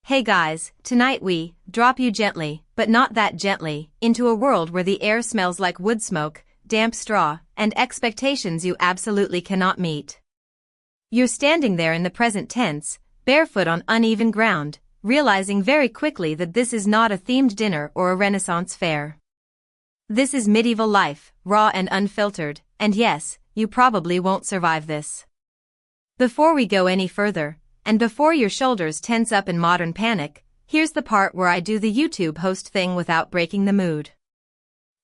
Hey guys, tonight we drop you gently, but not that gently, into a world where the air smells like wood smoke, damp straw, and expectations you absolutely cannot meet. You're standing there in the present tense, barefoot on uneven ground, realizing very quickly that this is not a themed dinner or a Renaissance fair. This is medieval life, raw and unfiltered, and yes, you probably won't survive this. Before we go any further, and before your shoulders tense up in modern panic, here's the part where I do the YouTube host thing without breaking the mood.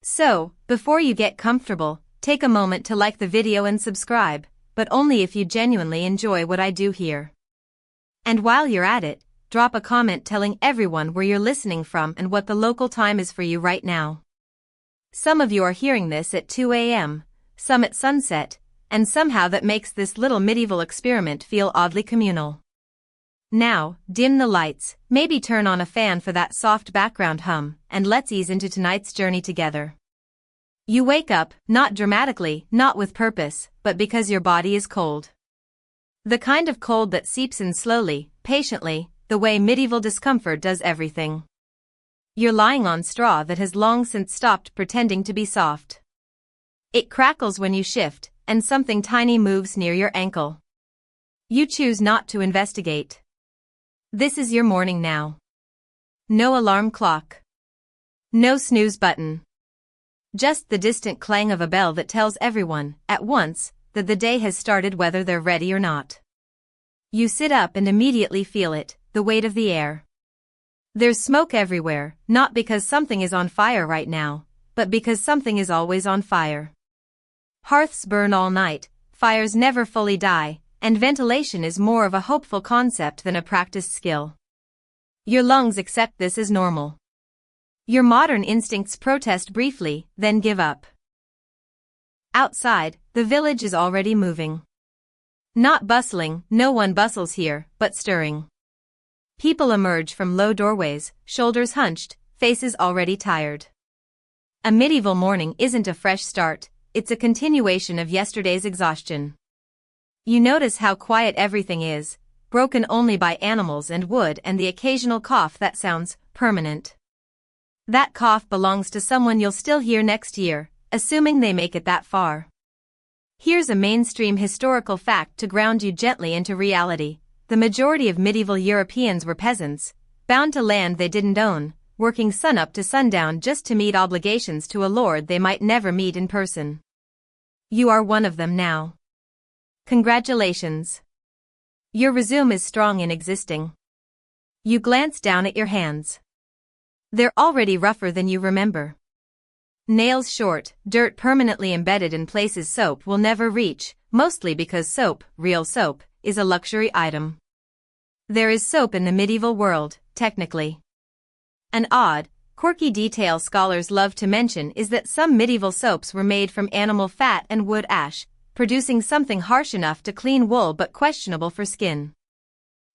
So, before you get comfortable, take a moment to like the video and subscribe, but only if you genuinely enjoy what I do here. And while you're at it, drop a comment telling everyone where you're listening from and what the local time is for you right now. Some of you are hearing this at 2 a.m., some at sunset, and somehow that makes this little medieval experiment feel oddly communal. Now, dim the lights, maybe turn on a fan for that soft background hum, and let's ease into tonight's journey together. You wake up, not dramatically, not with purpose, but because your body is cold. The kind of cold that seeps in slowly, patiently, the way medieval discomfort does everything. You're lying on straw that has long since stopped pretending to be soft. It crackles when you shift, and something tiny moves near your ankle. You choose not to investigate. This is your morning now. No alarm clock. No snooze button. Just the distant clang of a bell that tells everyone, at once, that the day has started whether they're ready or not. You sit up and immediately feel it, the weight of the air. There's smoke everywhere, not because something is on fire right now, but because something is always on fire. Hearths burn all night, fires never fully die, and ventilation is more of a hopeful concept than a practiced skill. Your lungs accept this as normal. Your modern instincts protest briefly, then give up. Outside, the village is already moving. Not bustling, no one bustles here, but stirring. People emerge from low doorways, shoulders hunched, faces already tired. A medieval morning isn't a fresh start, it's a continuation of yesterday's exhaustion. You notice how quiet everything is, broken only by animals and wood and the occasional cough that sounds permanent. That cough belongs to someone you'll still hear next year, assuming they make it that far. Here's a mainstream historical fact to ground you gently into reality. The majority of medieval Europeans were peasants, bound to land they didn't own, working sunup to sundown just to meet obligations to a lord they might never meet in person. You are one of them now. Congratulations. Your resume is strong in existing. You glance down at your hands. They're already rougher than you remember. Nails short, dirt permanently embedded in places soap will never reach, mostly because soap, real soap, is a luxury item. There is soap in the medieval world, technically. An odd, quirky detail scholars love to mention is that some medieval soaps were made from animal fat and wood ash, producing something harsh enough to clean wool but questionable for skin.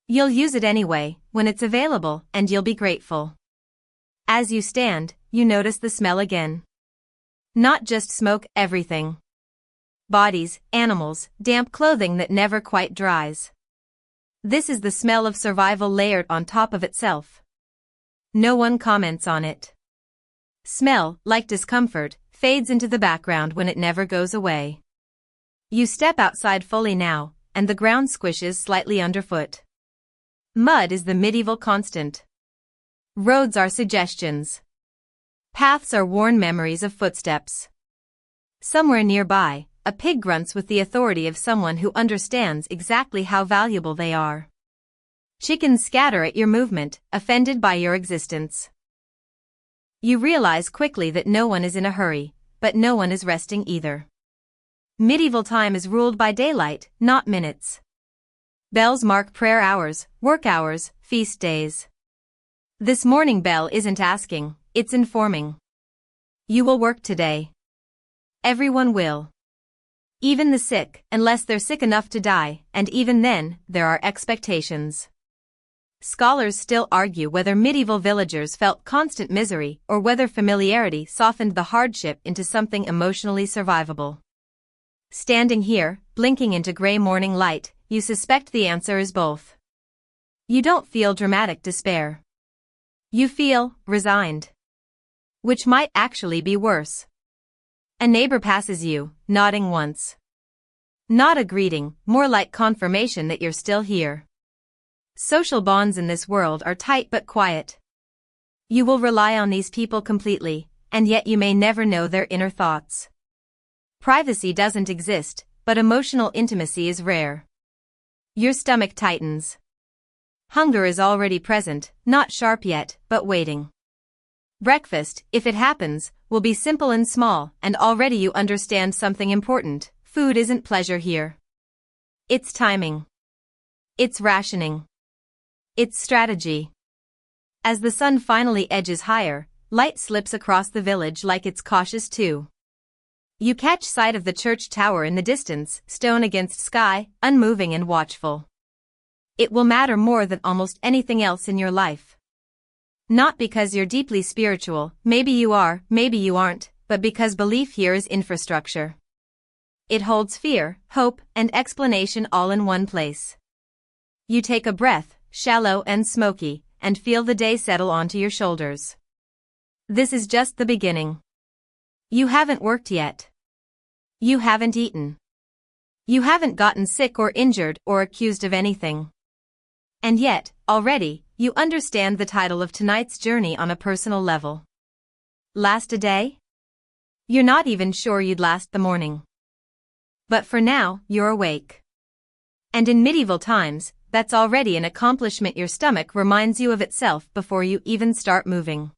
You'll use it anyway, when it's available, and you'll be grateful. As you stand, you notice the smell again. Not just smoke, everything. Bodies, animals, damp clothing that never quite dries. This is the smell of survival layered on top of itself. No one comments on it. Smell, like discomfort, fades into the background when it never goes away. You step outside fully now, and the ground squishes slightly underfoot. Mud is the medieval constant. Roads are suggestions. Paths are worn memories of footsteps. Somewhere nearby, a pig grunts with the authority of someone who understands exactly how valuable they are. Chickens scatter at your movement, offended by your existence. You realize quickly that no one is in a hurry, but no one is resting either. Medieval time is ruled by daylight, not minutes. Bells mark prayer hours, work hours, feast days. This morning bell isn't asking, it's informing. You will work today. Everyone will. Even the sick, unless they're sick enough to die, and even then, there are expectations. Scholars still argue whether medieval villagers felt constant misery or whether familiarity softened the hardship into something emotionally survivable. Standing here, blinking into gray morning light, you suspect the answer is both. You don't feel dramatic despair. You feel resigned. Which might actually be worse. A neighbor passes you, nodding once. Not a greeting, more like confirmation that you're still here. Social bonds in this world are tight but quiet. You will rely on these people completely, and yet you may never know their inner thoughts. Privacy doesn't exist, but emotional intimacy is rare. Your stomach tightens. Hunger is already present, not sharp yet, but waiting. Breakfast, if it happens, will be simple and small, and already you understand something important. Food isn't pleasure here. It's timing. It's rationing. It's strategy. As the sun finally edges higher, light slips across the village like it's cautious too. You catch sight of the church tower in the distance, stone against sky, unmoving and watchful. It will matter more than almost anything else in your life. Not because you're deeply spiritual, maybe you are, maybe you aren't, but because belief here is infrastructure. It holds fear, hope, and explanation all in one place. You take a breath, shallow and smoky, and feel the day settle onto your shoulders. This is just the beginning. You haven't worked yet. You haven't eaten. You haven't gotten sick or injured or accused of anything. And yet, already, you understand the title of tonight's journey on a personal level. Last a day? You're not even sure you'd last the morning. But for now, you're awake. And in medieval times, that's already an accomplishment. Your stomach reminds you of itself before you even start moving.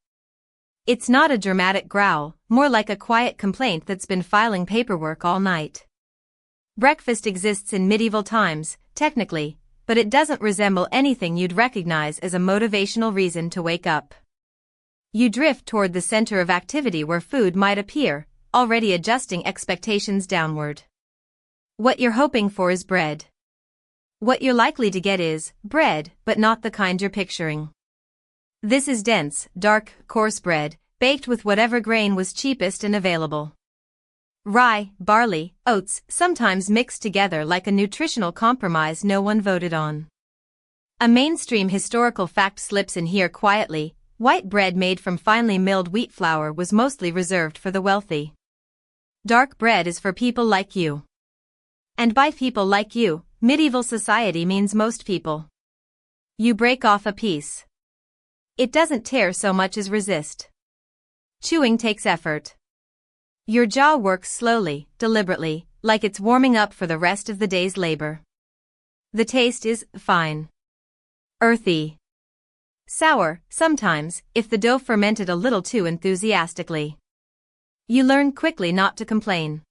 It's not a dramatic growl, more like a quiet complaint that's been filing paperwork all night. Breakfast exists in medieval times, technically, but it doesn't resemble anything you'd recognize as a motivational reason to wake up. You drift toward the center of activity where food might appear, already adjusting expectations downward. What you're hoping for is bread. What you're likely to get is bread, but not the kind you're picturing. This is dense, dark, coarse bread, baked with whatever grain was cheapest and available. Rye, barley, oats, sometimes mixed together like a nutritional compromise no one voted on. A mainstream historical fact slips in here quietly: white bread made from finely milled wheat flour was mostly reserved for the wealthy. Dark bread is for people like you. And by people like you, medieval society means most people. You break off a piece. It doesn't tear so much as resist. Chewing takes effort. Your jaw works slowly, deliberately, like it's warming up for the rest of the day's labor. The taste is fine. Earthy. Sour, sometimes, if the dough fermented a little too enthusiastically. You learn quickly not to complain.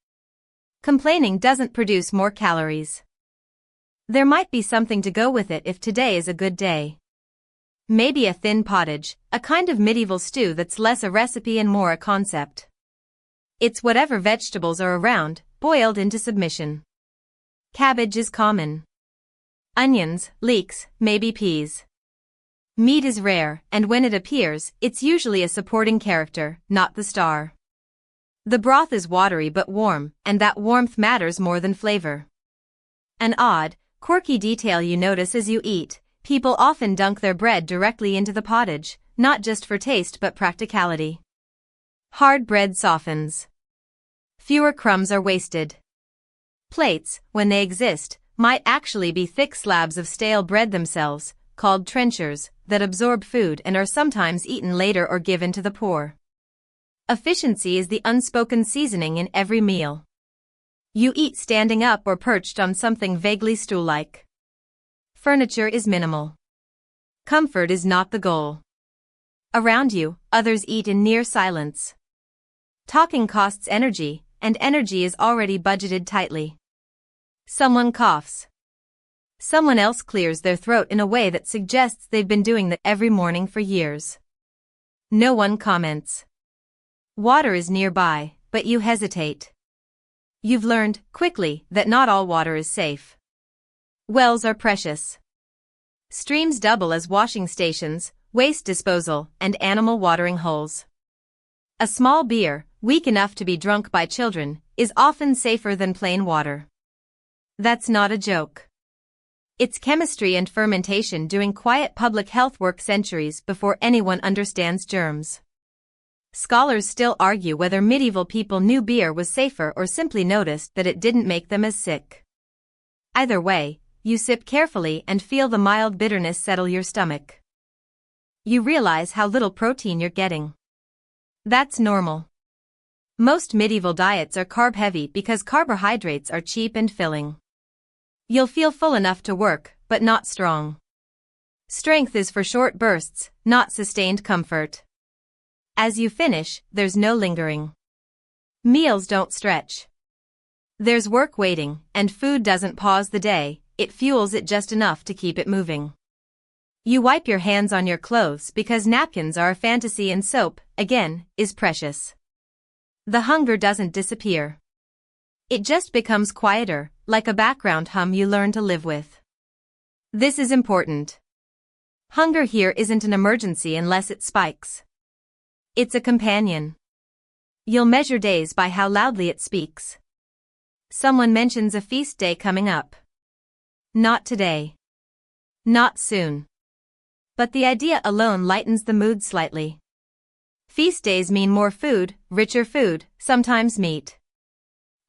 Complaining doesn't produce more calories. There might be something to go with it if today is a good day. Maybe a thin pottage, a kind of medieval stew that's less a recipe and more a concept. It's whatever vegetables are around, boiled into submission. Cabbage is common. Onions, leeks, maybe peas. Meat is rare, and when it appears, it's usually a supporting character, not the star. The broth is watery but warm, and that warmth matters more than flavor. An odd, quirky detail you notice as you eat: people often dunk their bread directly into the pottage, not just for taste but practicality. Hard bread softens. Fewer crumbs are wasted. Plates, when they exist, might actually be thick slabs of stale bread themselves, called trenchers, that absorb food and are sometimes eaten later or given to the poor. Efficiency is the unspoken seasoning in every meal. You eat standing up or perched on something vaguely stool-like. Furniture is minimal. Comfort is not the goal. Around you, others eat in near silence. Talking costs energy, and energy is already budgeted tightly. Someone coughs. Someone else clears their throat in a way that suggests they've been doing that every morning for years. No one comments. Water is nearby, but you hesitate. You've learned, quickly, that not all water is safe. Wells are precious. Streams double as washing stations, waste disposal, and animal watering holes. A small beer, weak enough to be drunk by children, is often safer than plain water. That's not a joke. It's chemistry and fermentation doing quiet public health work centuries before anyone understands germs. Scholars still argue whether medieval people knew beer was safer or simply noticed that it didn't make them as sick. Either way, you sip carefully and feel the mild bitterness settle your stomach. You realize how little protein you're getting. That's normal. Most medieval diets are carb-heavy because carbohydrates are cheap and filling. You'll feel full enough to work, but not strong. Strength is for short bursts, not sustained comfort. As you finish, there's no lingering. Meals don't stretch. There's work waiting, and food doesn't pause the day, it fuels it just enough to keep it moving. You wipe your hands on your clothes because napkins are a fantasy and soap, again, is precious. The hunger doesn't disappear. It just becomes quieter, like a background hum you learn to live with. This is important. Hunger here isn't an emergency unless it spikes. It's a companion. You'll measure days by how loudly it speaks. Someone mentions a feast day coming up. Not today. Not soon. But the idea alone lightens the mood slightly. Feast days mean more food, richer food, sometimes meat.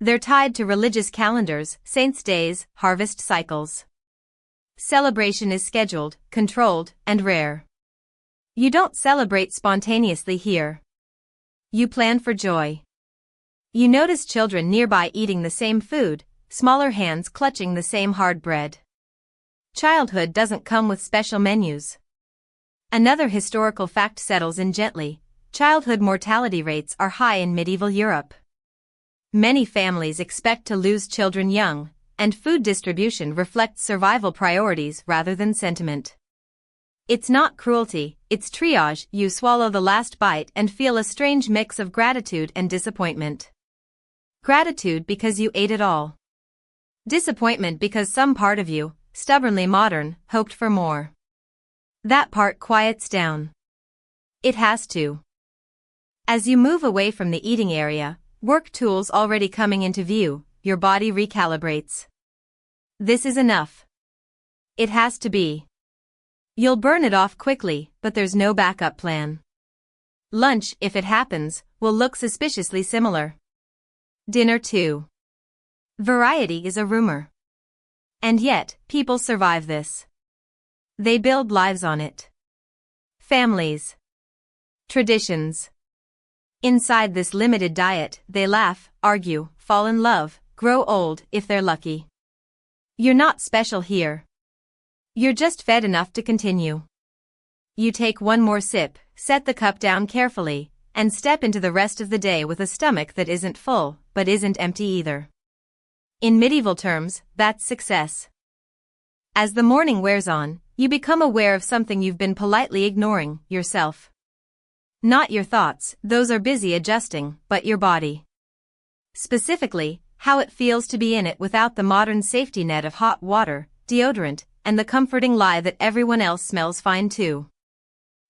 They're tied to religious calendars, saints' days, harvest cycles. Celebration is scheduled, controlled, and rare. You don't celebrate spontaneously here. You plan for joy. You notice children nearby eating the same food, smaller hands clutching the same hard bread. Childhood doesn't come with special menus. Another historical fact settles in gently. Childhood mortality rates are high in medieval Europe. Many families expect to lose children young, and food distribution reflects survival priorities rather than sentiment. It's not cruelty, it's triage. You swallow the last bite and feel a strange mix of gratitude and disappointment. Gratitude because you ate it all. Disappointment because some part of you, stubbornly modern, hoped for more. That part quiets down. It has to. As you move away from the eating area, work tools already coming into view, your body recalibrates. This is enough. It has to be. You'll burn it off quickly, but there's no backup plan. Lunch, if it happens, will look suspiciously similar. Dinner too. Variety is a rumor. And yet, people survive this. They build lives on it. Families. Traditions. Inside this limited diet, they laugh, argue, fall in love, grow old if they're lucky. You're not special here. You're just fed enough to continue. You take one more sip, set the cup down carefully, and step into the rest of the day with a stomach that isn't full, but isn't empty either. In medieval terms, that's success. As the morning wears on, you become aware of something you've been politely ignoring, yourself. Not your thoughts, those are busy adjusting, but your body. Specifically, how it feels to be in it without the modern safety net of hot water, deodorant, and the comforting lie that everyone else smells fine too.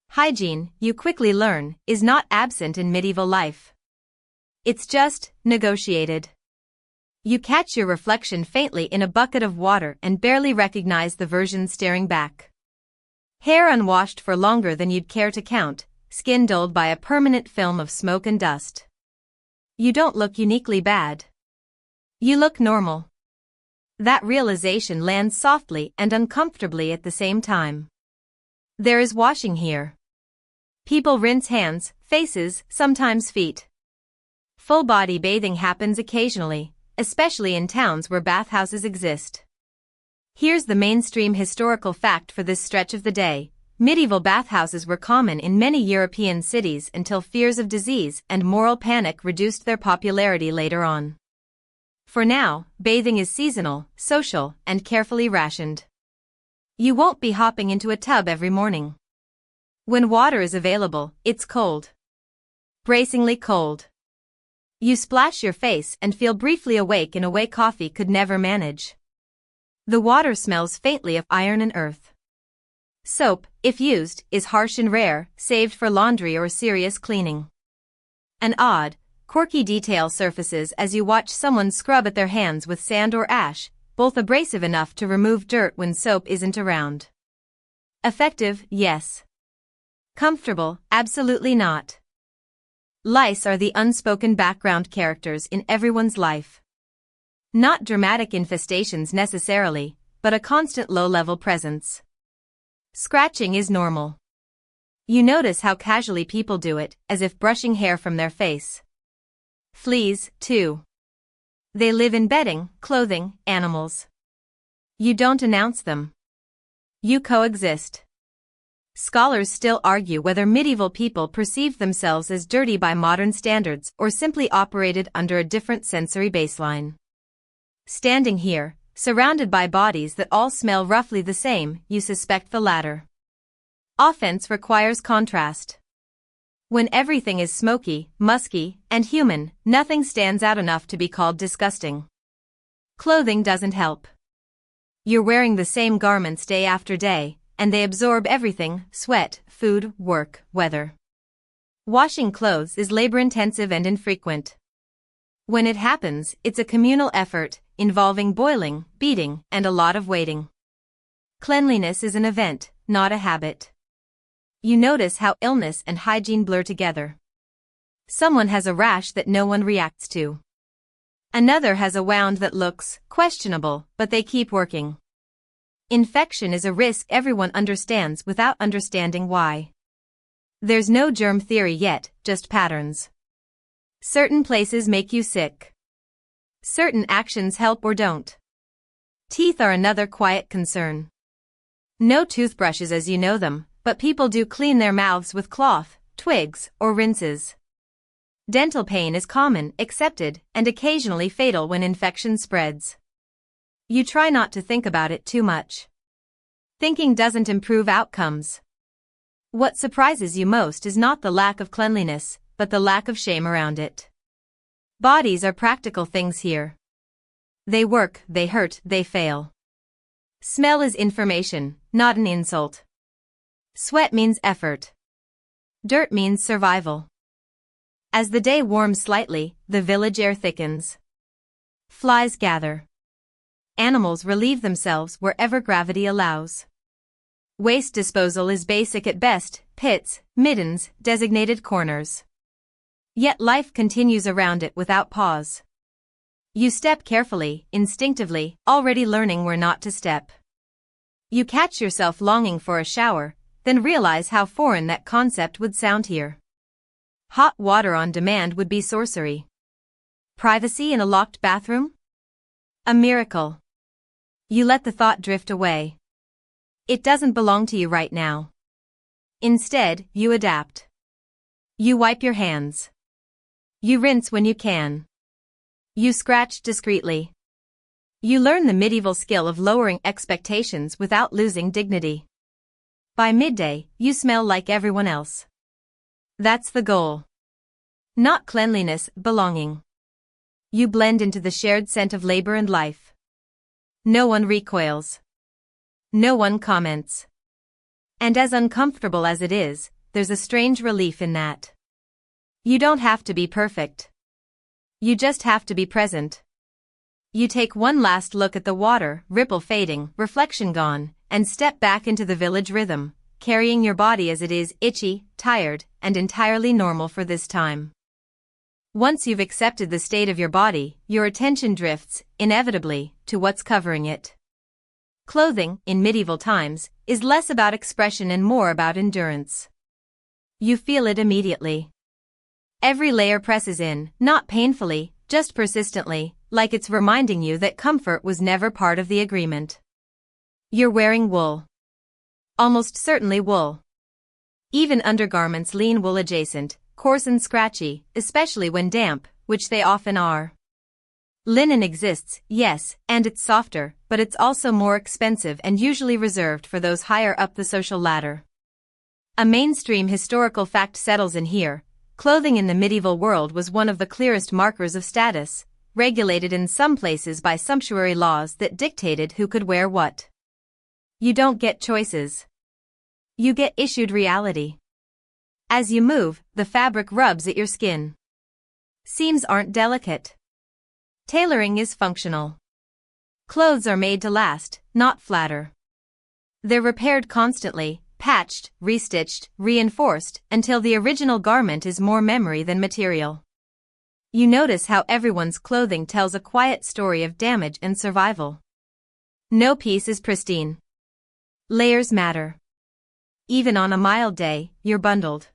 Hygiene, you quickly learn, is not absent in medieval life. It's just negotiated. You catch your reflection faintly in a bucket of water and barely recognize the version staring back. Hair unwashed for longer than you'd care to count, skin dulled by a permanent film of smoke and dust. You don't look uniquely bad. You look normal. That realization lands softly and uncomfortably at the same time. There is washing here. People rinse hands, faces, sometimes feet. Full-body bathing happens occasionally, especially in towns where bathhouses exist. Here's the mainstream historical fact for this stretch of the day. Medieval bathhouses were common in many European cities until fears of disease and moral panic reduced their popularity later on. For now, bathing is seasonal, social, and carefully rationed. You won't be hopping into a tub every morning. When water is available, it's cold. Bracingly cold. You splash your face and feel briefly awake in a way coffee could never manage. The water smells faintly of iron and earth. Soap, if used, is harsh and rare, saved for laundry or serious cleaning. An odd, quirky detail surfaces as you watch someone scrub at their hands with sand or ash, both abrasive enough to remove dirt when soap isn't around. Effective, yes. Comfortable, absolutely not. Lice are the unspoken background characters in everyone's life. Not dramatic infestations necessarily, but a constant low-level presence. Scratching is normal. You notice how casually people do it, as if brushing hair from their face. Fleas, too. They live in bedding, clothing, animals. You don't announce them. You coexist. Scholars still argue whether medieval people perceived themselves as dirty by modern standards or simply operated under a different sensory baseline. Standing here, surrounded by bodies that all smell roughly the same, you suspect the latter. Offense requires contrast. When everything is smoky, musky, and human, nothing stands out enough to be called disgusting. Clothing doesn't help. You're wearing the same garments day after day, and they absorb everything: sweat, food, work, weather. Washing clothes is labor-intensive and infrequent. When it happens, it's a communal effort, involving boiling, beating, and a lot of waiting. Cleanliness is an event, not a habit. You notice how illness and hygiene blur together. Someone has a rash that no one reacts to. Another has a wound that looks questionable, but they keep working. Infection is a risk everyone understands without understanding why. There's no germ theory yet, just patterns. Certain places make you sick. Certain actions help or don't. Teeth are another quiet concern. No toothbrushes as you know them, but people do clean their mouths with cloth, twigs, or rinses. Dental pain is common, accepted, and occasionally fatal when infection spreads. You try not to think about it too much. Thinking doesn't improve outcomes. What surprises you most is not the lack of cleanliness, but the lack of shame around it. Bodies are practical things here. They work, they hurt, they fail. Smell is information, not an insult. Sweat means effort. Dirt means survival. As the day warms slightly, the village air thickens. Flies gather. Animals relieve themselves wherever gravity allows. Waste disposal is basic at best: pits, middens, designated corners. Yet life continues around it without pause. You step carefully, instinctively, already learning where not to step. You catch yourself longing for a shower, then realize how foreign that concept would sound here. Hot water on demand would be sorcery. Privacy in a locked bathroom? A miracle. You let the thought drift away. It doesn't belong to you right now. Instead, you adapt. You wipe your hands. You rinse when you can. You scratch discreetly. You learn the medieval skill of lowering expectations without losing dignity. By midday, you smell like everyone else. That's the goal. Not cleanliness, belonging. You blend into the shared scent of labor and life. No one recoils. No one comments. And as uncomfortable as it is, there's a strange relief in that. You don't have to be perfect. You just have to be present. You take one last look at the water, ripple fading, reflection gone, and step back into the village rhythm, carrying your body as it is, itchy, tired, and entirely normal for this time. Once you've accepted the state of your body, your attention drifts, inevitably, to what's covering it. Clothing, in medieval times, is less about expression and more about endurance. You feel it immediately. Every layer presses in, not painfully, just persistently, like it's reminding you that comfort was never part of the agreement. You're wearing wool. Almost certainly wool. Even undergarments lean wool adjacent, coarse and scratchy, especially when damp, which they often are. Linen exists, yes, and it's softer, but it's also more expensive and usually reserved for those higher up the social ladder. A mainstream historical fact settles in here: clothing in the medieval world was one of the clearest markers of status, regulated in some places by sumptuary laws that dictated who could wear what. You don't get choices. You get issued reality. As you move, the fabric rubs at your skin. Seams aren't delicate. Tailoring is functional. Clothes are made to last, not flatter. They're repaired constantly, patched, restitched, reinforced, until the original garment is more memory than material. You notice how everyone's clothing tells a quiet story of damage and survival. No piece is pristine. Layers matter. Even on a mild day, you're bundled.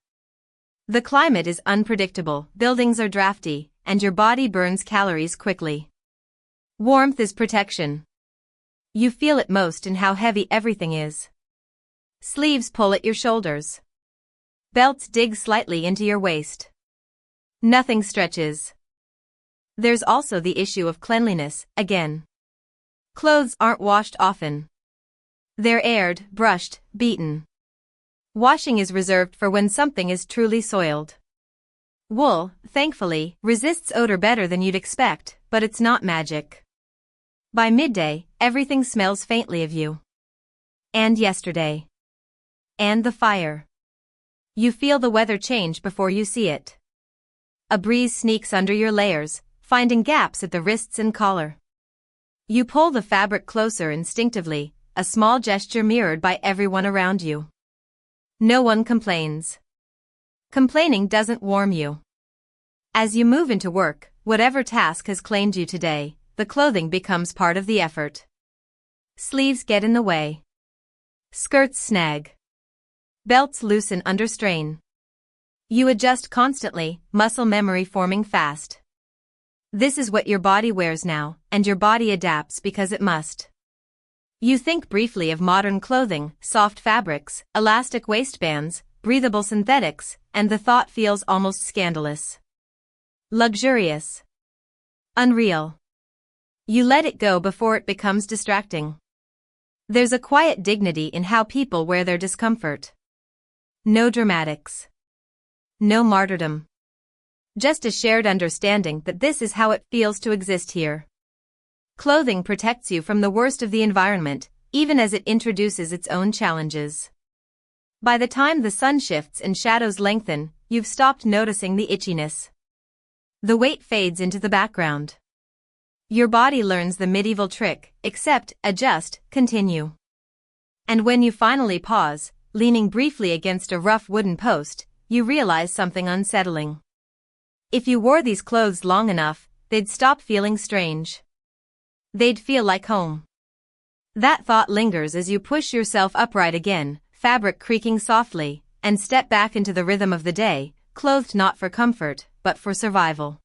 The climate is unpredictable, buildings are drafty, and your body burns calories quickly. Warmth is protection. You feel it most in how heavy everything is. Sleeves pull at your shoulders. Belts dig slightly into your waist. Nothing stretches. There's also the issue of cleanliness, again. Clothes aren't washed often. They're aired, brushed, beaten. Washing is reserved for when something is truly soiled. Wool, thankfully, resists odor better than you'd expect, but it's not magic. By midday, everything smells faintly of you. And yesterday. And the fire. You feel the weather change before you see it. A breeze sneaks under your layers, finding gaps at the wrists and collar. You pull the fabric closer instinctively, a small gesture mirrored by everyone around you. No one complains. Complaining doesn't warm you. As you move into work, whatever task has claimed you today, the clothing becomes part of the effort. Sleeves get in the way. Skirts snag. Belts loosen under strain. You adjust constantly, muscle memory forming fast. This is what your body wears now, and your body adapts because it must. You think briefly of modern clothing, soft fabrics, elastic waistbands, breathable synthetics, and the thought feels almost scandalous. Luxurious. Unreal. You let it go before it becomes distracting. There's a quiet dignity in how people wear their discomfort. No dramatics. No martyrdom. Just a shared understanding that this is how it feels to exist here. Clothing protects you from the worst of the environment, even as it introduces its own challenges. By the time the sun shifts and shadows lengthen, you've stopped noticing the itchiness. The weight fades into the background. Your body learns the medieval trick, accept, adjust, continue. And when you finally pause, leaning briefly against a rough wooden post, you realize something unsettling. If you wore these clothes long enough, they'd stop feeling strange. They'd feel like home. That thought lingers as you push yourself upright again, fabric creaking softly, and step back into the rhythm of the day, clothed not for comfort, but for survival.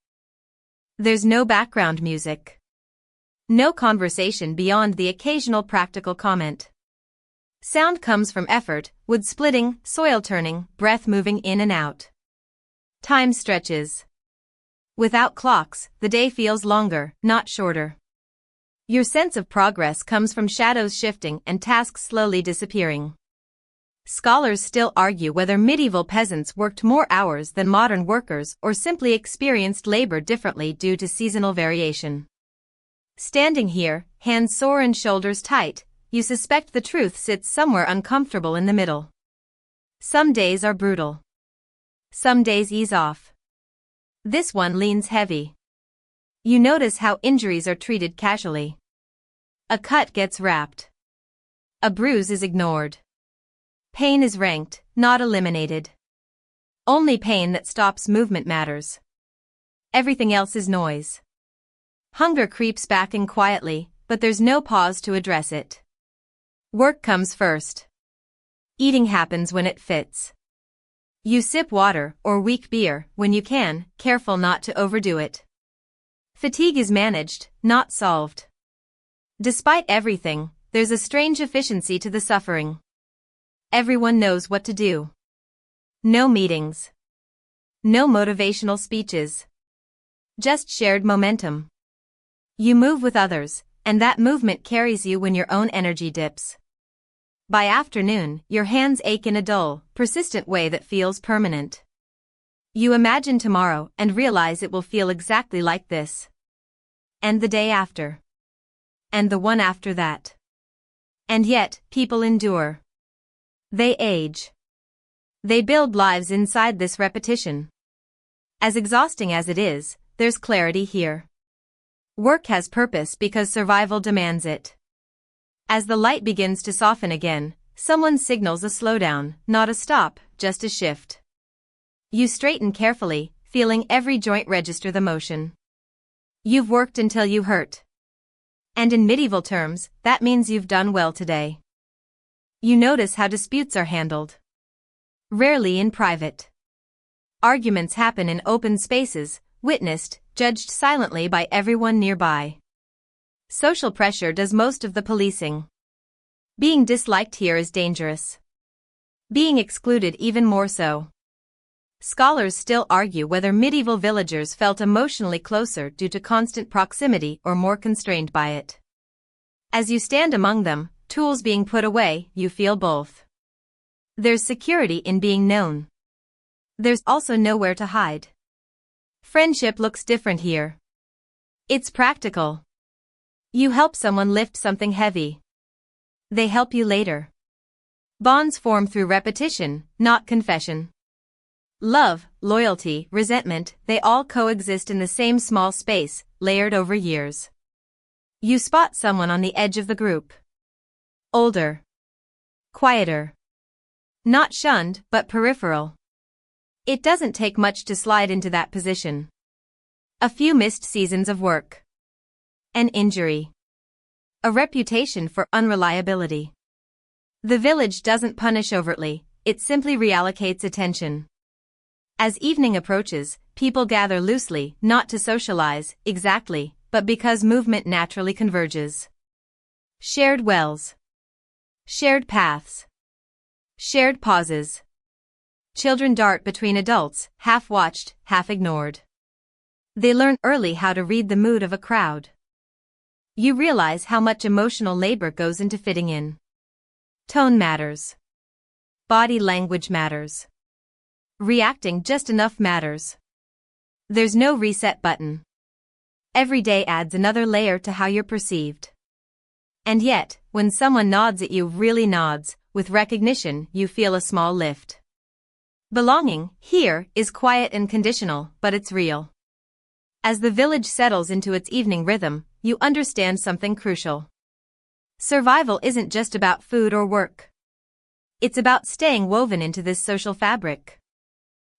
There's no background music. No conversation beyond the occasional practical comment. Sound comes from effort, wood splitting, soil turning, breath moving in and out. Time stretches. Without clocks, the day feels longer, not shorter. Your sense of progress comes from shadows shifting and tasks slowly disappearing. Scholars still argue whether medieval peasants worked more hours than modern workers or simply experienced labor differently due to seasonal variation. Standing here, hands sore and shoulders tight, you suspect the truth sits somewhere uncomfortable in the middle. Some days are brutal. Some days ease off. This one leans heavy. You notice how injuries are treated casually. A cut gets wrapped. A bruise is ignored. Pain is ranked, not eliminated. Only pain that stops movement matters. Everything else is noise. Hunger creeps back in quietly, but there's no pause to address it. Work comes first. Eating happens when it fits. You sip water or weak beer when you can, careful not to overdo it. Fatigue is managed, not solved. Despite everything, there's a strange efficiency to the suffering. Everyone knows what to do. No meetings. No motivational speeches. Just shared momentum. You move with others, and that movement carries you when your own energy dips. By afternoon, your hands ache in a dull, persistent way that feels permanent. You imagine tomorrow and realize it will feel exactly like this. And the day after. And the one after that. And yet, people endure. They age. They build lives inside this repetition. As exhausting as it is, there's clarity here. Work has purpose because survival demands it. As the light begins to soften again, someone signals a slowdown, not a stop, just a shift. You straighten carefully, feeling every joint register the motion. You've worked until you hurt. And in medieval terms, that means you've done well today. You notice how disputes are handled. Rarely in private. Arguments happen in open spaces, witnessed, judged silently by everyone nearby. Social pressure does most of the policing. Being disliked here is dangerous. Being excluded even more so. Scholars still argue whether medieval villagers felt emotionally closer due to constant proximity or more constrained by it. As you stand among them, tools being put away, you feel both. There's security in being known. There's also nowhere to hide. Friendship looks different here. It's practical. You help someone lift something heavy. They help you later. Bonds form through repetition, not confession. Love, loyalty, resentment, they all coexist in the same small space, layered over years. You spot someone on the edge of the group. Older. Quieter. Not shunned, but peripheral. It doesn't take much to slide into that position. A few missed seasons of work. An injury. A reputation for unreliability. The village doesn't punish overtly, it simply reallocates attention. As evening approaches, people gather loosely, not to socialize, exactly, but because movement naturally converges. Shared wells. Shared paths. Shared pauses. Children dart between adults, half watched, half ignored. They learn early how to read the mood of a crowd. You realize how much emotional labor goes into fitting in. Tone matters. Body language matters. Reacting just enough matters. There's no reset button. Every day adds another layer to how you're perceived. And yet, when someone nods at you, really nods, with recognition, you feel a small lift. Belonging, here, is quiet and conditional, but it's real. As the village settles into its evening rhythm, you understand something crucial. Survival isn't just about food or work. It's about staying woven into this social fabric.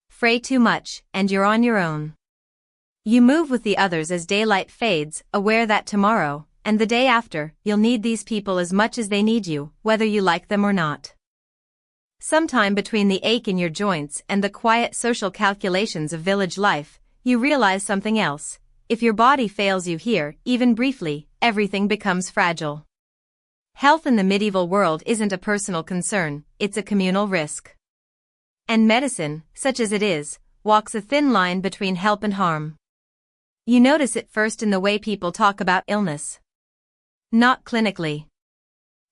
Fray too much, and you're on your own. You move with the others as daylight fades, aware that tomorrow, and the day after, you'll need these people as much as they need you, whether you like them or not. Sometime between the ache in your joints and the quiet social calculations of village life, you realize something else. If your body fails you here, even briefly, everything becomes fragile. Health in the medieval world isn't a personal concern, it's a communal risk. And medicine, such as it is, walks a thin line between help and harm. You notice it first in the way people talk about illness. Not clinically.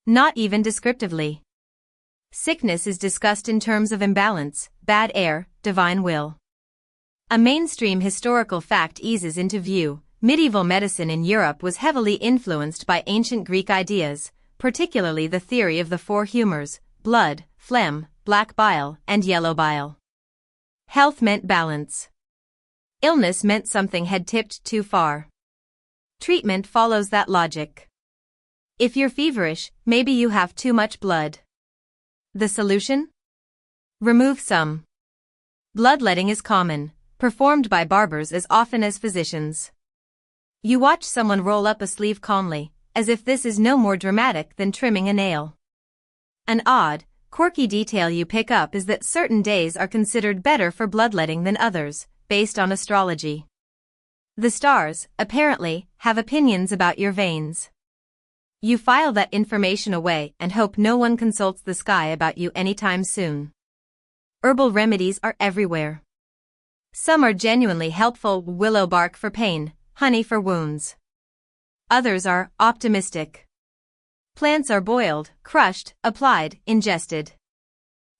Not even descriptively. Sickness is discussed in terms of imbalance, bad air, divine will. A mainstream historical fact eases into view. Medieval medicine in Europe was heavily influenced by ancient Greek ideas, particularly the theory of the four humors: blood, phlegm, black bile, and yellow bile. Health meant balance. Illness meant something had tipped too far. Treatment follows that logic. If you're feverish, maybe you have too much blood. The solution? Remove some. Bloodletting is common, performed by barbers as often as physicians. You watch someone roll up a sleeve calmly, as if this is no more dramatic than trimming a nail. An odd, quirky detail you pick up is that certain days are considered better for bloodletting than others, based on astrology. The stars, apparently, have opinions about your veins. You file that information away and hope no one consults the sky about you anytime soon. Herbal remedies are everywhere. Some are genuinely helpful: willow bark for pain, honey for wounds. Others are optimistic. Plants are boiled, crushed, applied, ingested.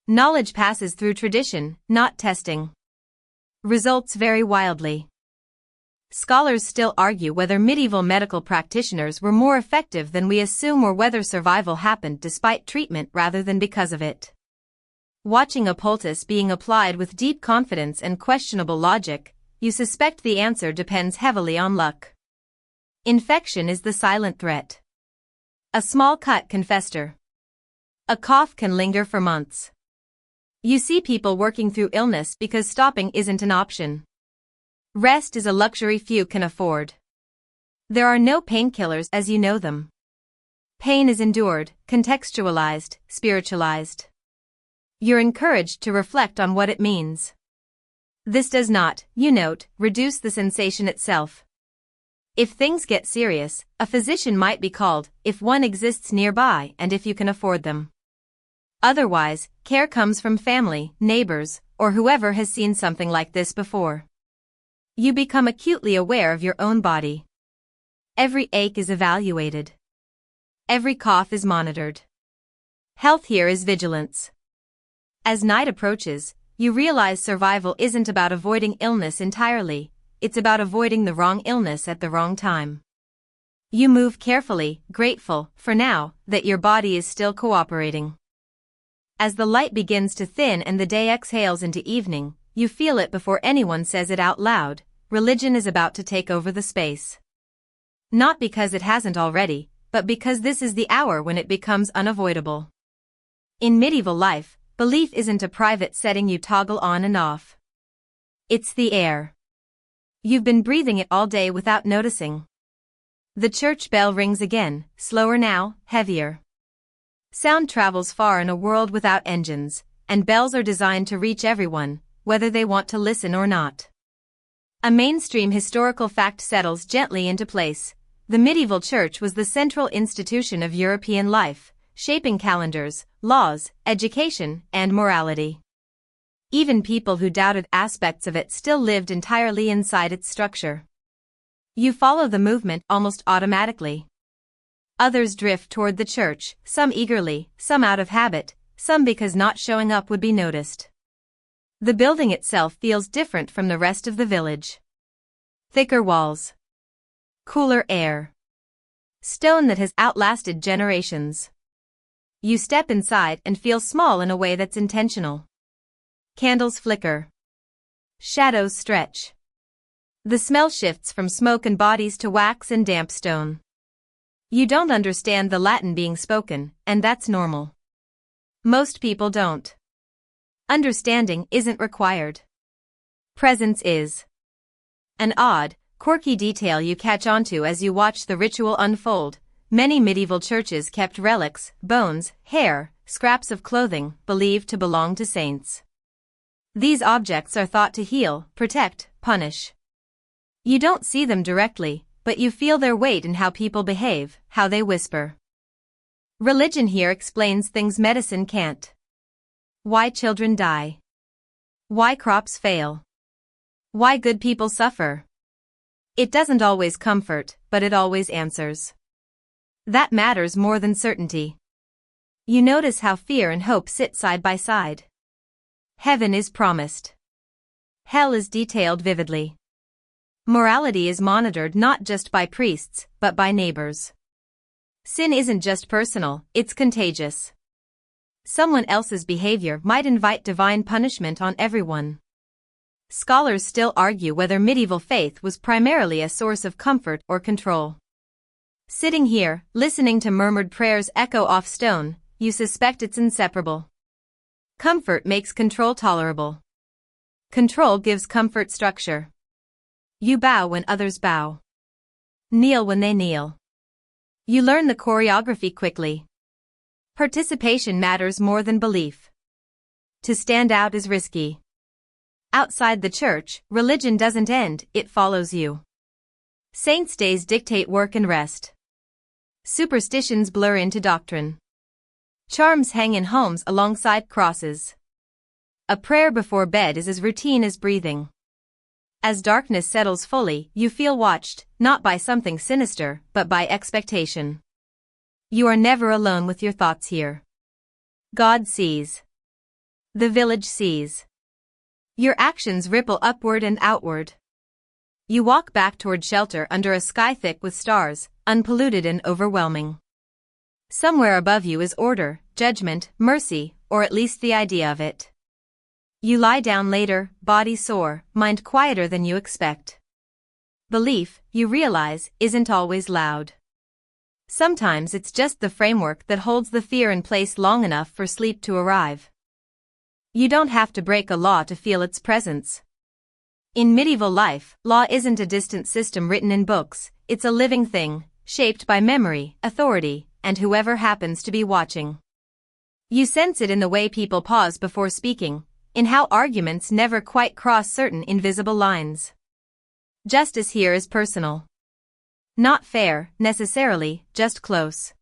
Knowledge passes through tradition, not testing. Results vary wildly. Scholars still argue whether medieval medical practitioners were more effective than we assume, or whether survival happened despite treatment rather than because of it. Watching a poultice being applied with deep confidence and questionable logic, you suspect the answer depends heavily on luck. Infection is the silent threat. A small cut can fester. A cough can linger for months. You see people working through illness because stopping isn't an option. Rest is a luxury few can afford. There are no painkillers as you know them. Pain is endured, contextualized, spiritualized. You're encouraged to reflect on what it means. This does not, you note, reduce the sensation itself. If things get serious, a physician might be called, if one exists nearby and if you can afford them. Otherwise, care comes from family, neighbors, or whoever has seen something like this before. You become acutely aware of your own body. Every ache is evaluated. Every cough is monitored. Health here is vigilance. As night approaches, you realize survival isn't about avoiding illness entirely, it's about avoiding the wrong illness at the wrong time. You move carefully, grateful, for now, that your body is still cooperating. As the light begins to thin and the day exhales into evening, you feel it before anyone says it out loud, religion is about to take over the space. Not because it hasn't already, but because this is the hour when it becomes unavoidable. In medieval life, belief isn't a private setting you toggle on and off. It's the air. You've been breathing it all day without noticing. The church bell rings again, slower now, heavier. Sound travels far in a world without engines, and bells are designed to reach everyone, whether they want to listen or not. A mainstream historical fact settles gently into place. The medieval church was the central institution of European life, shaping calendars, laws, education, and morality. Even people who doubted aspects of it still lived entirely inside its structure. You follow the movement almost automatically. Others drift toward the church, some eagerly, some out of habit, some because not showing up would be noticed. The building itself feels different from the rest of the village. Thicker walls. Cooler air. Stone that has outlasted generations. You step inside and feel small in a way that's intentional. Candles flicker. Shadows stretch. The smell shifts from smoke and bodies to wax and damp stone. You don't understand the Latin being spoken, and that's normal. Most people don't. Understanding isn't required. Presence is. An odd, quirky detail you catch onto as you watch the ritual unfold. Many medieval churches kept relics, bones, hair, scraps of clothing, believed to belong to saints. These objects are thought to heal, protect, punish. You don't see them directly, but you feel their weight in how people behave, how they whisper. Religion here explains things medicine can't. Why children die. Why crops fail. Why good people suffer. It doesn't always comfort, but it always answers. That matters more than certainty. You notice how fear and hope sit side by side. Heaven is promised. Hell is detailed vividly. Morality is monitored not just by priests, but by neighbors. Sin isn't just personal, it's contagious. Someone else's behavior might invite divine punishment on everyone. Scholars still argue whether medieval faith was primarily a source of comfort or control. Sitting here, listening to murmured prayers echo off stone, you suspect it's inseparable. Comfort makes control tolerable. Control gives comfort structure. You bow when others bow. Kneel when they kneel. You learn the choreography quickly. Participation matters more than belief. To stand out is risky. Outside the church, religion doesn't end, it follows you. Saints' days dictate work and rest. Superstitions blur into doctrine. Charms hang in homes alongside crosses. A prayer before bed is as routine as breathing. As darkness settles fully, you feel watched, not by something sinister, but by expectation. You are never alone with your thoughts here. God sees. The village sees. Your actions ripple upward and outward. You walk back toward shelter under a sky thick with stars, unpolluted and overwhelming. Somewhere above you is order, judgment, mercy, or at least the idea of it. You lie down later, body sore, mind quieter than you expect. belief, you realize, isn't always loud. Sometimes it's just the framework that holds the fear in place long enough for sleep to arrive. You don't have to break a law to feel its presence. In medieval life, law isn't a distant system written in books, it's a living thing, shaped by memory, authority, and whoever happens to be watching. You sense it in the way people pause before speaking, in how arguments never quite cross certain invisible lines. Justice here is personal. Not fair, necessarily, just close.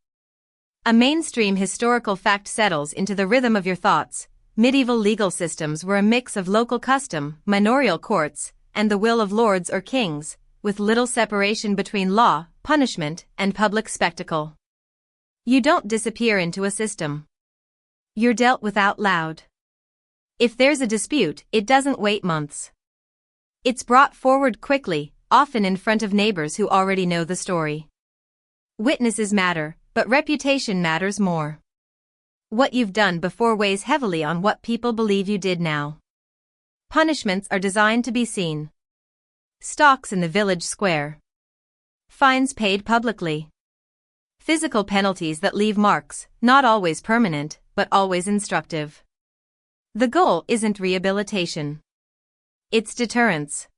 A mainstream historical fact settles into the rhythm of your thoughts. Medieval legal systems were a mix of local custom, manorial courts, and the will of lords or kings, with little separation between law, punishment, and public spectacle. You don't disappear into a system. You're dealt with out loud. If there's a dispute, it doesn't wait months. It's brought forward quickly, often in front of neighbors who already know the story. Witnesses matter, but reputation matters more. What you've done before weighs heavily on what people believe you did now. Punishments are designed to be seen. Stocks in the village square. Fines paid publicly. Physical penalties that leave marks, not always permanent, but always instructive. The goal isn't rehabilitation. It's deterrence.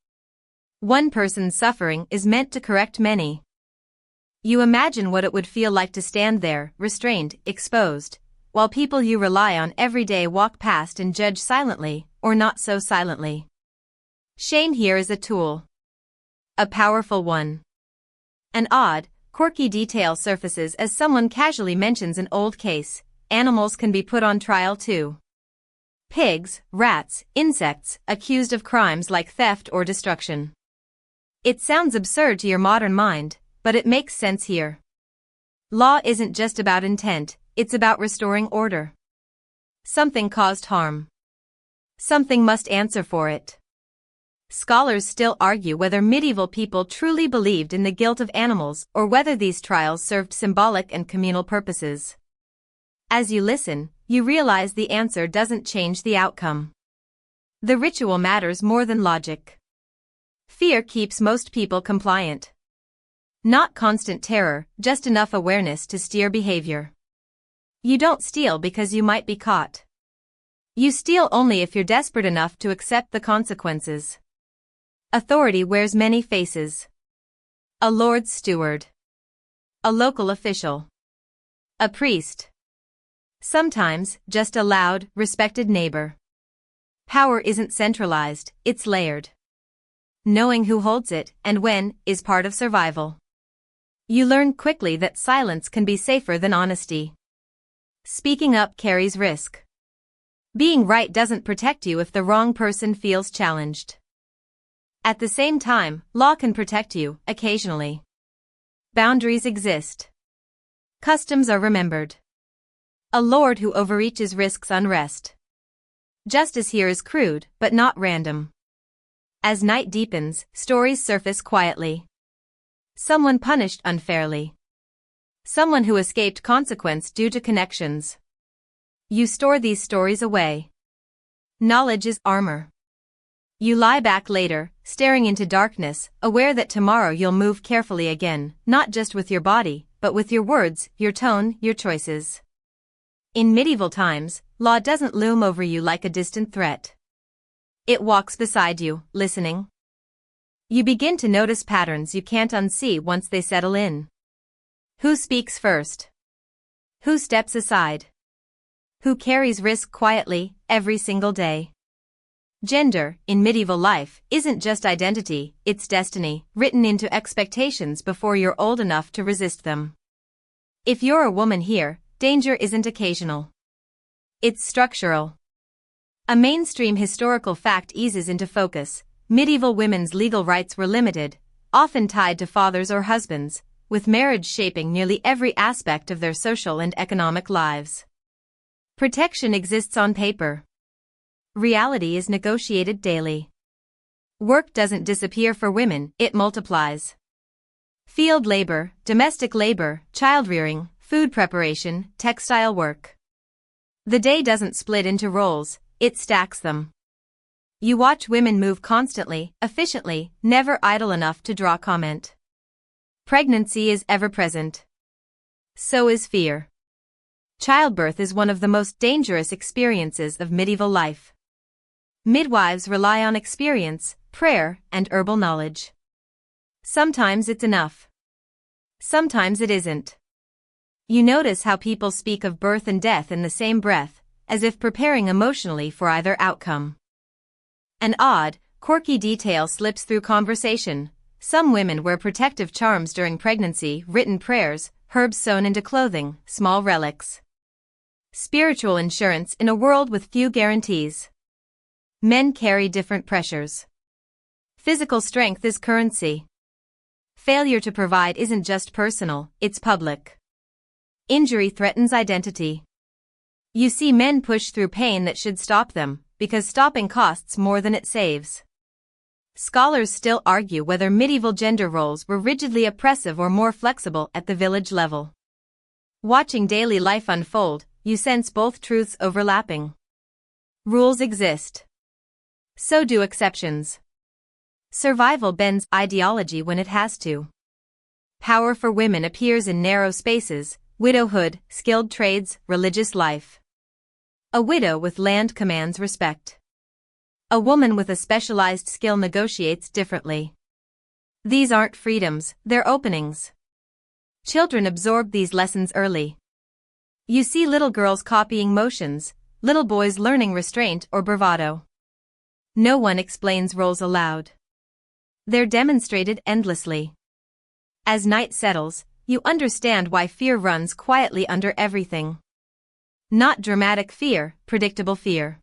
One person's suffering is meant to correct many. You imagine what it would feel like to stand there, restrained, exposed, while people you rely on every day walk past and judge silently, or not so silently. Shame here is a tool. A powerful one. An odd, quirky detail surfaces as someone casually mentions an old case. Animals can be put on trial too. Pigs, rats, insects, accused of crimes like theft or destruction. It sounds absurd to your modern mind, but it makes sense here. Law isn't just about intent, it's about restoring order. Something caused harm. Something must answer for it. Scholars still argue whether medieval people truly believed in the guilt of animals or whether these trials served symbolic and communal purposes. As you listen, you realize the answer doesn't change the outcome. The ritual matters more than logic. Fear keeps most people compliant. Not constant terror, just enough awareness to steer behavior. You don't steal because you might be caught. You steal only if you're desperate enough to accept the consequences. Authority wears many faces. A lord's steward. A local official. A priest. Sometimes, just a loud, respected neighbor. Power isn't centralized, it's layered. Knowing who holds it, and when, is part of survival. You learn quickly that silence can be safer than honesty. Speaking up carries risk. Being right doesn't protect you if the wrong person feels challenged. At the same time, law can protect you, occasionally. Boundaries exist. Customs are remembered. A lord who overreaches risks unrest. Justice here is crude, but not random. As night deepens, stories surface quietly. Someone punished unfairly. Someone who escaped consequence due to connections. You store these stories away. Knowledge is armor. You lie back later, staring into darkness, aware that tomorrow you'll move carefully again, not just with your body, but with your words, your tone, your choices. In medieval times, law doesn't loom over you like a distant threat. It walks beside you, listening. You begin to notice patterns you can't unsee once they settle in. Who speaks first? Who steps aside? Who carries risk quietly, every single day? Gender, in medieval life, isn't just identity, it's destiny, written into expectations before you're old enough to resist them. If you're a woman here, danger isn't occasional. It's structural. A mainstream historical fact eases into focus. Medieval women's legal rights were limited, often tied to fathers or husbands, with marriage shaping nearly every aspect of their social and economic lives. Protection exists on paper. Reality is negotiated daily. Work doesn't disappear for women, it multiplies. Field labor, domestic labor, child-rearing, food preparation, textile work. The day doesn't split into roles, it stacks them. You watch women move constantly, efficiently, never idle enough to draw comment. Pregnancy is ever present. So is fear. Childbirth is one of the most dangerous experiences of medieval life. Midwives rely on experience, prayer, and herbal knowledge. Sometimes it's enough. Sometimes it isn't. You notice how people speak of birth and death in the same breath, as if preparing emotionally for either outcome. An odd, quirky detail slips through conversation. Some women wear protective charms during pregnancy, written prayers, herbs sewn into clothing, small relics. Spiritual insurance in a world with few guarantees. Men carry different pressures. Physical strength is currency. Failure to provide isn't just personal, it's public. Injury threatens identity. You see men push through pain that should stop them, because stopping costs more than it saves. Scholars still argue whether medieval gender roles were rigidly oppressive or more flexible at the village level. Watching daily life unfold, you sense both truths overlapping. Rules exist. So do exceptions. Survival bends ideology when it has to. Power for women appears in narrow spaces: widowhood, skilled trades, religious life. A widow with land commands respect. A woman with a specialized skill negotiates differently. These aren't freedoms, they're openings. Children absorb these lessons early. You see little girls copying motions, little boys learning restraint or bravado. No one explains roles aloud. They're demonstrated endlessly. As night settles, you understand why fear runs quietly under everything. Not dramatic fear, predictable fear.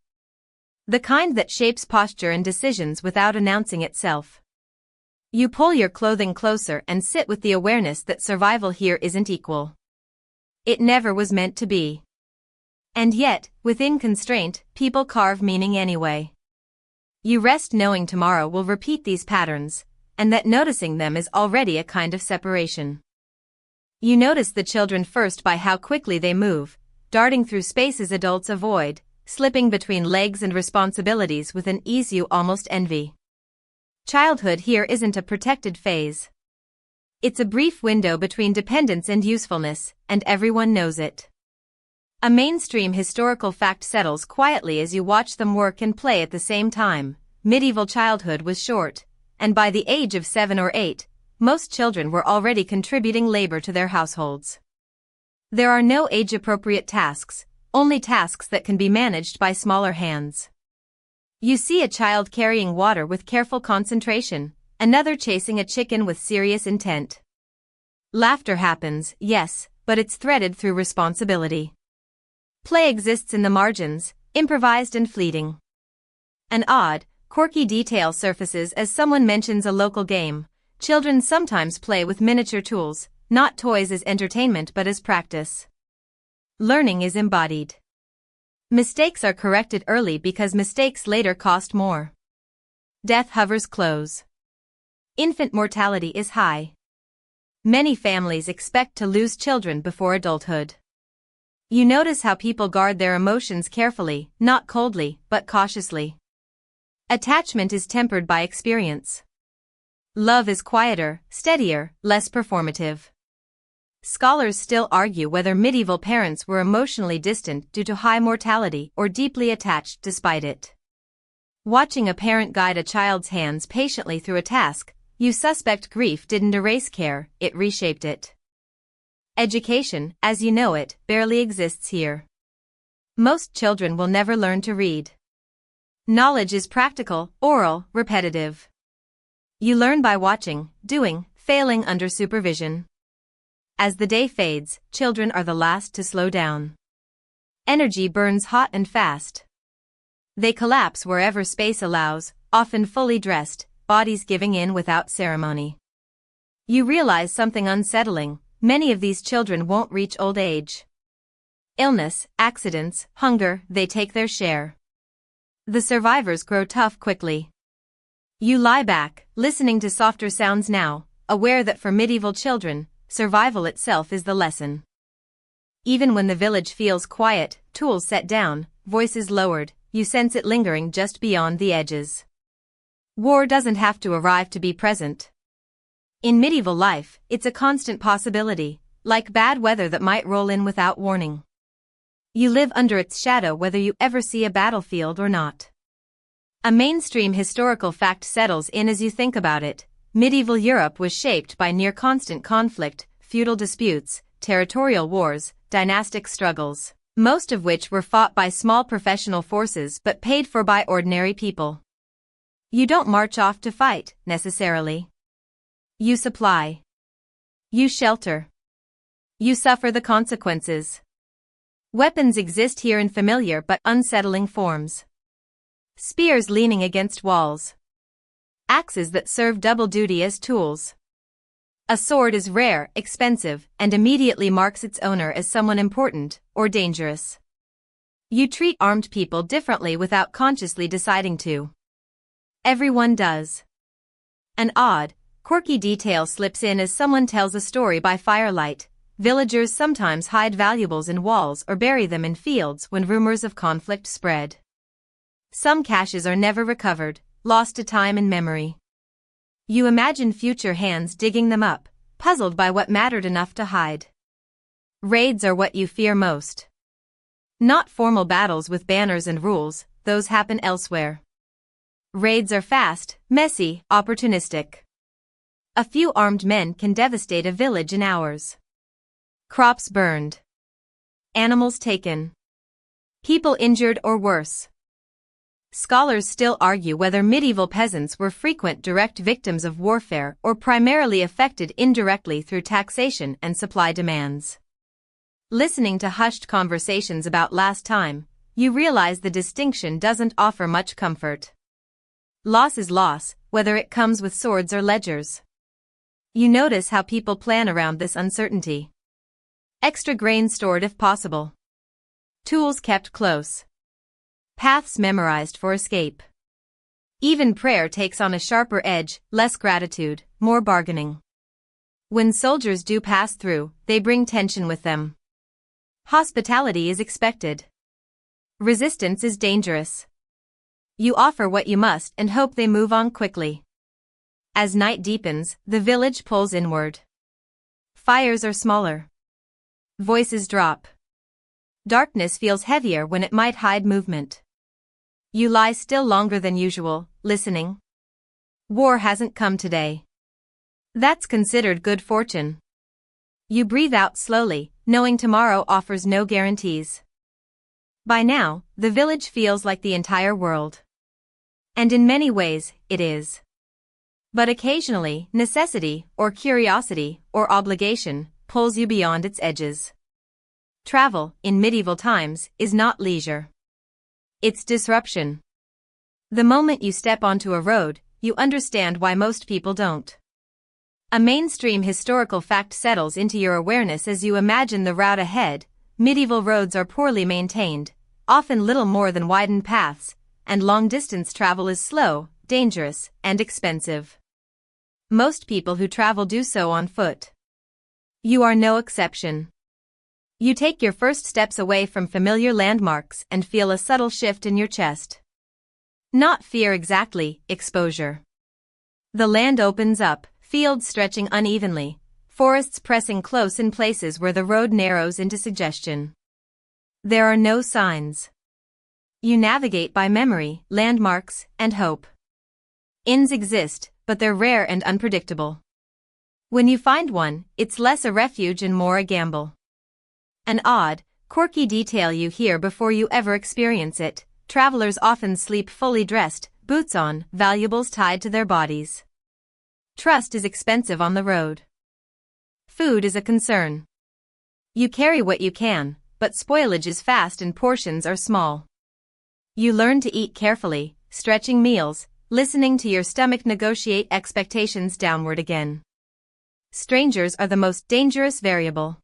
The kind that shapes posture and decisions without announcing itself. You pull your clothing closer and sit with the awareness that survival here isn't equal. It never was meant to be. And yet, within constraint, people carve meaning anyway. You rest knowing tomorrow will repeat these patterns, and that noticing them is already a kind of separation. You notice the children first by how quickly they move, darting through spaces adults avoid, slipping between legs and responsibilities with an ease you almost envy. Childhood here isn't a protected phase. It's a brief window between dependence and usefulness, and everyone knows it. A mainstream historical fact settles quietly as you watch them work and play at the same time. Medieval childhood was short, and by the age of 7 or 8, most children were already contributing labor to their households. There are no age-appropriate tasks, only tasks that can be managed by smaller hands. You see a child carrying water with careful concentration, another chasing a chicken with serious intent. Laughter happens, yes, but it's threaded through responsibility. Play exists in the margins, improvised and fleeting. An odd, quirky detail surfaces as someone mentions a local game. Children sometimes play with miniature tools, not toys as entertainment but as practice. Learning is embodied. Mistakes are corrected early because mistakes later cost more. Death hovers close. Infant mortality is high. Many families expect to lose children before adulthood. You notice how people guard their emotions carefully, not coldly, but cautiously. Attachment is tempered by experience. Love is quieter, steadier, less performative. Scholars still argue whether medieval parents were emotionally distant due to high mortality or deeply attached despite it. Watching a parent guide a child's hands patiently through a task, you suspect grief didn't erase care, it reshaped it. Education, as you know it, barely exists here. Most children will never learn to read. Knowledge is practical, oral, repetitive. You learn by watching, doing, failing under supervision. As the day fades, children are the last to slow down. Energy burns hot and fast. They collapse wherever space allows, often fully dressed, bodies giving in without ceremony. You realize something unsettling: many of these children won't reach old age. Illness, accidents, hunger, they take their share. The survivors grow tough quickly. You lie back, listening to softer sounds now, aware that for medieval children, survival itself is the lesson. Even when the village feels quiet, tools set down, voices lowered, you sense it lingering just beyond the edges. War doesn't have to arrive to be present. In medieval life, it's a constant possibility, like bad weather that might roll in without warning. You live under its shadow whether you ever see a battlefield or not. A mainstream historical fact settles in as you think about it. Medieval Europe was shaped by near-constant conflict, feudal disputes, territorial wars, dynastic struggles, most of which were fought by small professional forces but paid for by ordinary people. You don't march off to fight, necessarily. You supply. You shelter. You suffer the consequences. Weapons exist here in familiar but unsettling forms. Spears leaning against walls. Axes that serve double duty as tools. A sword is rare, expensive, and immediately marks its owner as someone important or dangerous. You treat armed people differently without consciously deciding to. Everyone does. An odd, quirky detail slips in as someone tells a story by firelight. Villagers sometimes hide valuables in walls or bury them in fields when rumors of conflict spread. Some caches are never recovered, lost to time and memory. You imagine future hands digging them up, puzzled by what mattered enough to hide. Raids are what you fear most. Not formal battles with banners and rules, those happen elsewhere. Raids are fast, messy, opportunistic. A few armed men can devastate a village in hours. Crops burned. Animals taken. People injured or worse. Scholars still argue whether medieval peasants were frequent direct victims of warfare or primarily affected indirectly through taxation and supply demands. Listening to hushed conversations about last time, you realize the distinction doesn't offer much comfort. Loss is loss, whether it comes with swords or ledgers. You notice how people plan around this uncertainty. Extra grain stored if possible. Tools kept close. Paths memorized for escape. Even prayer takes on a sharper edge, less gratitude, more bargaining. When soldiers do pass through, they bring tension with them. Hospitality is expected. Resistance is dangerous. You offer what you must and hope they move on quickly. As night deepens, the village pulls inward. Fires are smaller. Voices drop. Darkness feels heavier when it might hide movement. You lie still longer than usual, listening. War hasn't come today. That's considered good fortune. You breathe out slowly, knowing tomorrow offers no guarantees. By now, the village feels like the entire world. And in many ways, it is. But occasionally, necessity, or curiosity, or obligation, pulls you beyond its edges. Travel, in medieval times, is not leisure. It's disruption. The moment you step onto a road, you understand why most people don't. A mainstream historical fact settles into your awareness as you imagine the route ahead. Medieval roads are poorly maintained, often little more than widened paths, and long-distance travel is slow, dangerous, and expensive. Most people who travel do so on foot. You are no exception. You take your first steps away from familiar landmarks and feel a subtle shift in your chest. Not fear exactly, exposure. The land opens up, fields stretching unevenly, forests pressing close in places where the road narrows into suggestion. There are no signs. You navigate by memory, landmarks, and hope. Inns exist, but they're rare and unpredictable. When you find one, it's less a refuge and more a gamble. An odd, quirky detail you hear before you ever experience it. Travelers often sleep fully dressed, boots on, valuables tied to their bodies. Trust is expensive on the road. Food is a concern. You carry what you can, but spoilage is fast and portions are small. You learn to eat carefully, stretching meals, listening to your stomach negotiate expectations downward again. Strangers are the most dangerous variable.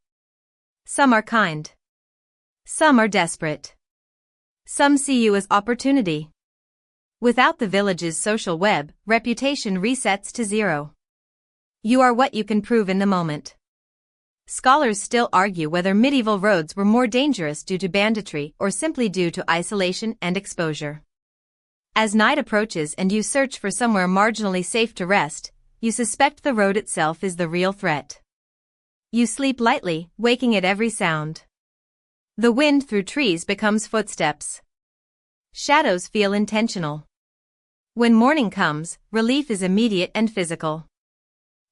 Some are kind. Some are desperate. Some see you as opportunity. Without the village's social web, reputation resets to zero. You are what you can prove in the moment. Scholars still argue whether medieval roads were more dangerous due to banditry or simply due to isolation and exposure. As night approaches and you search for somewhere marginally safe to rest, you suspect the road itself is the real threat. You sleep lightly, waking at every sound. The wind through trees becomes footsteps. Shadows feel intentional. When morning comes, relief is immediate and physical.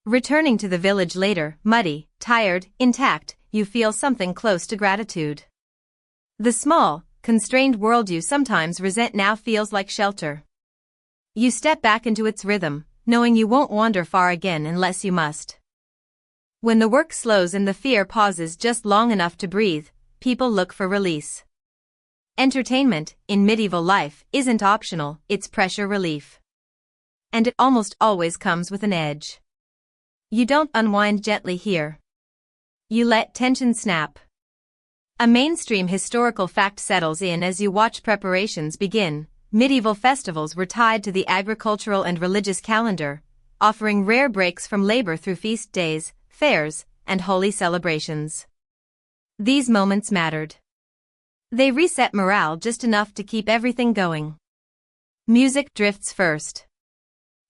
Returning to the village later, muddy, tired, intact, you feel something close to gratitude. The small, constrained world you sometimes resent now feels like shelter. You step back into its rhythm, knowing you won't wander far again unless you must. When the work slows and the fear pauses just long enough to breathe, people look for release. Entertainment, in medieval life, isn't optional, it's pressure relief. And it almost always comes with an edge. You don't unwind gently here. You let tension snap. A mainstream historical fact settles in as you watch preparations begin. Medieval festivals were tied to the agricultural and religious calendar, offering rare breaks from labor through feast days, fairs, and holy celebrations. These moments mattered. They reset morale just enough to keep everything going. Music drifts first.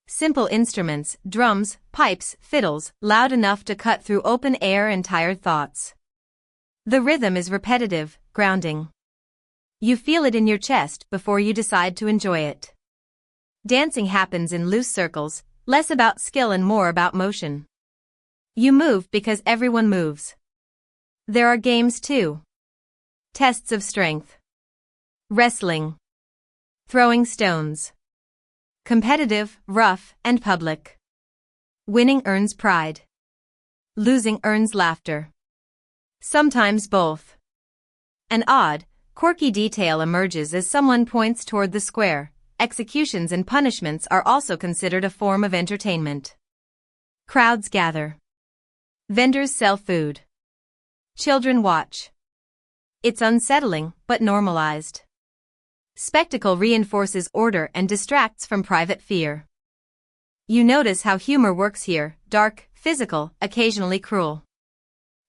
Simple instruments, drums, pipes, fiddles, loud enough to cut through open air and tired thoughts. The rhythm is repetitive, grounding. You feel it in your chest before you decide to enjoy it. Dancing happens in loose circles, less about skill and more about motion. You move because everyone moves. There are games too. Tests of strength. Wrestling. Throwing stones. Competitive, rough, and public. Winning earns pride. Losing earns laughter. Sometimes both. An odd, quirky detail emerges as someone points toward the square. Executions and punishments are also considered a form of entertainment. Crowds gather. Vendors sell food. Children watch. It's unsettling, but normalized. Spectacle reinforces order and distracts from private fear. You notice how humor works here, dark, physical, occasionally cruel.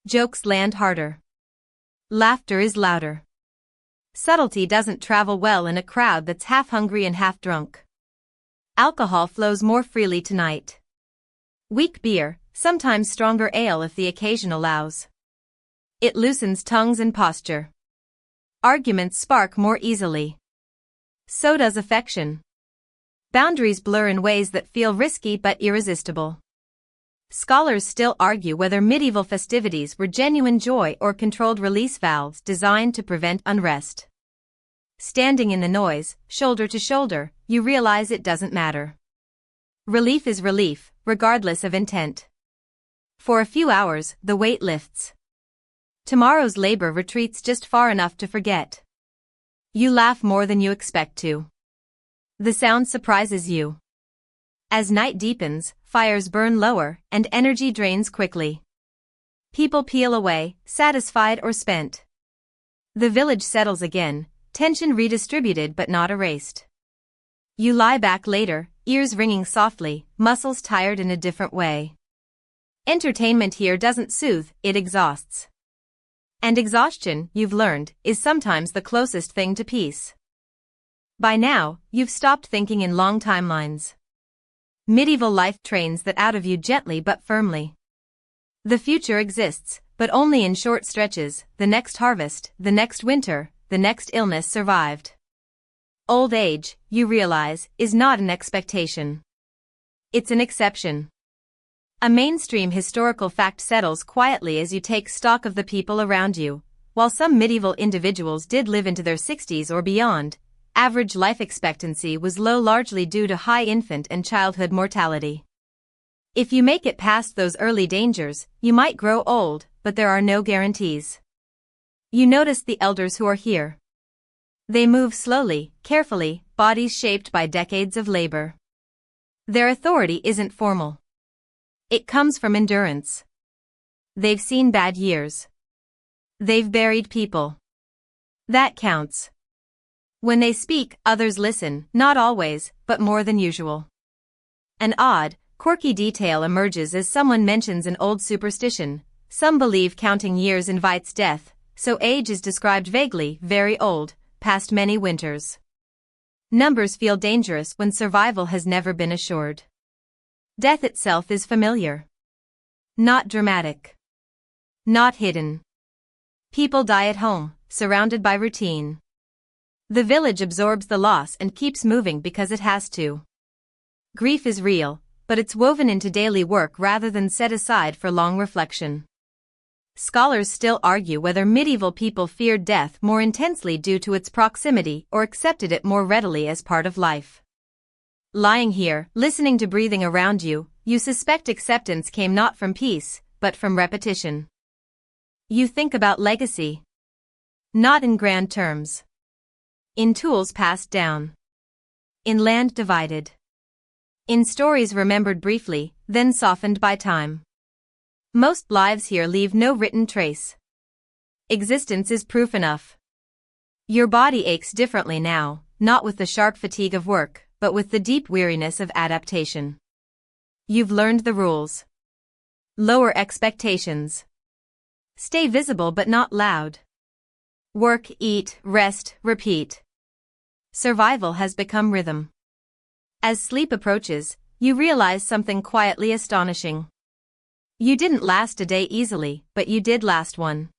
Jokes land harder. Laughter is louder. Subtlety doesn't travel well in a crowd that's half hungry and half drunk. Alcohol flows more freely tonight. Weak beer, sometimes stronger ale if the occasion allows. It loosens tongues and posture. Arguments spark more easily. So does affection. Boundaries blur in ways that feel risky but irresistible. Scholars still argue whether medieval festivities were genuine joy or controlled release valves designed to prevent unrest. Standing in the noise, shoulder to shoulder, you realize it doesn't matter. Relief is relief, regardless of intent. For a few hours, the weight lifts. Tomorrow's labor retreats just far enough to forget. You laugh more than you expect to. The sound surprises you. As night deepens, fires burn lower, and energy drains quickly. People peel away, satisfied or spent. The village settles again, tension redistributed but not erased. You lie back later, ears ringing softly, muscles tired in a different way. Entertainment here doesn't soothe, it exhausts. And exhaustion, you've learned, is sometimes the closest thing to peace. By now, you've stopped thinking in long timelines. Medieval life trains that out of you gently but firmly. The future exists, but only in short stretches, the next harvest, the next winter, the next illness survived. Old age, you realize, is not an expectation. It's an exception. A mainstream historical fact settles quietly as you take stock of the people around you. While some medieval individuals did live into their 60s or beyond, average life expectancy was low largely due to high infant and childhood mortality. If you make it past those early dangers, you might grow old, but there are no guarantees. You notice the elders who are here. They move slowly, carefully, bodies shaped by decades of labor. Their authority isn't formal. It comes from endurance. They've seen bad years. They've buried people. That counts. When they speak, others listen, not always, but more than usual. An odd, quirky detail emerges as someone mentions an old superstition. Some believe counting years invites death, so age is described vaguely, very old, past many winters. Numbers feel dangerous when survival has never been assured. Death itself is familiar. Not dramatic. Not hidden. People die at home, surrounded by routine. The village absorbs the loss and keeps moving because it has to. Grief is real, but it's woven into daily work rather than set aside for long reflection. Scholars still argue whether medieval people feared death more intensely due to its proximity or accepted it more readily as part of life. Lying here, listening to breathing around you, you suspect acceptance came not from peace, but from repetition. You think about legacy. Not in grand terms. In tools passed down. In land divided. In stories remembered briefly, then softened by time. Most lives here leave no written trace. Existence is proof enough. Your body aches differently now, not with the sharp fatigue of work, but with the deep weariness of adaptation. You've learned the rules. Lower expectations. Stay visible but not loud. Work, eat, rest, repeat. Survival has become rhythm. As sleep approaches, you realize something quietly astonishing. You didn't last a day easily, but you did last one.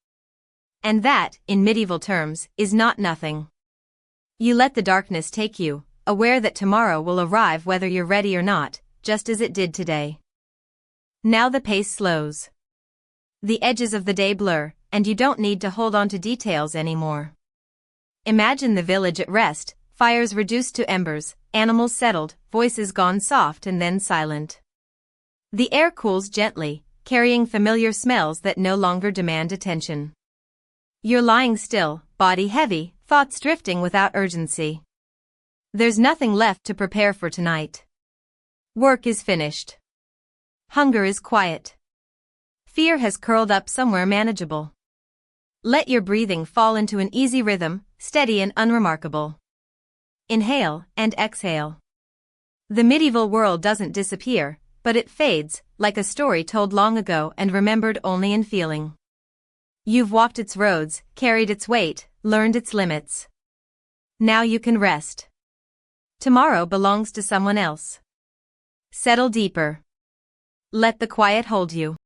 And that, in medieval terms, is not nothing. You let the darkness take you, aware that tomorrow will arrive whether you're ready or not, just as it did today. Now the pace slows. The edges of the day blur, and you don't need to hold on to details anymore. Imagine the village at rest, fires reduced to embers, animals settled, voices gone soft and then silent. The air cools gently, carrying familiar smells that no longer demand attention. You're lying still, body heavy, thoughts drifting without urgency. There's nothing left to prepare for tonight. Work is finished. Hunger is quiet. Fear has curled up somewhere manageable. Let your breathing fall into an easy rhythm, steady and unremarkable. Inhale and exhale. The medieval world doesn't disappear, but it fades, like a story told long ago and remembered only in feeling. You've walked its roads, carried its weight, learned its limits. Now you can rest. Tomorrow belongs to someone else. Settle deeper. Let the quiet hold you.